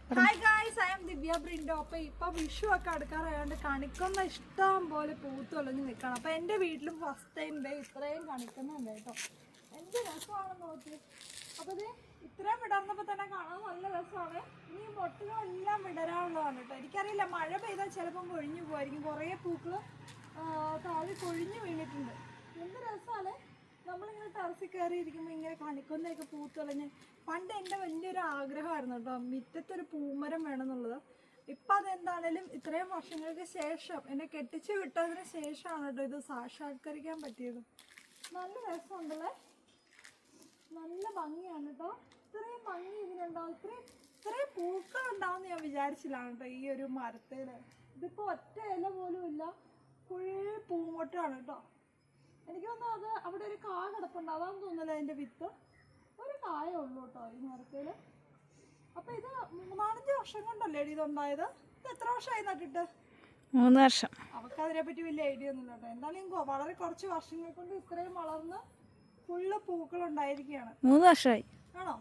Hi guys, I am ദിവ്യ ബ്രിൻഡോ. അപ്പോൾ ഇപ്പോൾ വിഷു ഒക്കെ അടുക്കാറായതുകൊണ്ട് കണിക്കൊന്ന ഇഷ്ടം പോലെ പൂത്തൊളിഞ്ഞ് നിൽക്കണം. അപ്പോൾ എൻ്റെ വീട്ടിലും ഫസ്റ്റ് ടൈം ഇത്രയും കണിക്കുന്നുണ്ട് കേട്ടോ. എന്ത് രസമാണെന്ന് നോക്കി. അപ്പോൾ ഇത് ഇത്രയും വിടർന്നപ്പോൾ തന്നെ കാണാൻ നല്ല രസമാണ്. ഇനി മൊട്ടുകളെല്ലാം വിടരാനുള്ളതാണ് കേട്ടോ. എനിക്കറിയില്ല, മഴ പെയ്താൽ ചിലപ്പം കൊഴിഞ്ഞു പോയിരിക്കും. കുറേ പൂക്കൾ താഴെ കൊഴിഞ്ഞു വീണിട്ടുണ്ട്. എന്ത് രസമാണ് നമ്മളിങ്ങനെ ടെറസിൽ കയറി ഇരിക്കുമ്പോൾ ഇങ്ങനെ കണിക്കൊന്നയൊക്കെ പൂത്തൊളിഞ്ഞ്. പണ്ട് എൻ്റെ വലിയൊരു ആഗ്രഹമായിരുന്നു കേട്ടോ, മുറ്റത്തൊരു പൂമരം വേണമെന്നുള്ളത്. ഇപ്പം അതെന്താണേലും ഇത്രയും വർഷങ്ങൾക്ക് ശേഷം, എന്നെ കെട്ടിച്ച് വിട്ടതിന് ശേഷമാണ് കേട്ടോ ഇത് സാക്ഷാത്കരിക്കാൻ പറ്റിയത്. നല്ല രസമുണ്ടല്ലേ, നല്ല ഭംഗിയാണ് കേട്ടോ. ഇത്രയും ഭംഗി ഇതിനുണ്ടാവും, ഇത്രയും പൂക്കളുണ്ടാവുമെന്ന് ഞാൻ വിചാരിച്ചില്ലാണ് കേട്ടോ ഈ ഒരു മരത്തിൽ. ഇതിപ്പോൾ ഒറ്റ ഇല പോലും ഇല്ല, ഫുൾ പൂമൊട്ടാണ് കേട്ടോ. എനിക്ക് തോന്നുന്നു അത് അവിടെ ഒരു കാ കിടപ്പുണ്ട്, അതാന്ന് തോന്നുന്നില്ല അതിൻ്റെ വിത്ത്. ഒരു കായേ ഉള്ളൂ കേട്ടോ ഈ മരത്തിൽ. അപ്പം ഇത് 3-4 വർഷം കൊണ്ടല്ലേ ഇതുണ്ടായത്? ഇത് എത്ര വർഷമായി നട്ടിട്ട്? 3 വർഷം. അവർക്ക് അതിനെപ്പറ്റി വലിയ ഐഡിയ ഒന്നുമില്ല കേട്ടോ. എന്തായാലും വളരെ കുറച്ച് വർഷങ്ങൾ കൊണ്ട് ഇത്രയും വളർന്ന് ഫുള്ള് പൂക്കളുണ്ടായിരിക്കുകയാണ്. 3 വർഷമായി. ആണോ?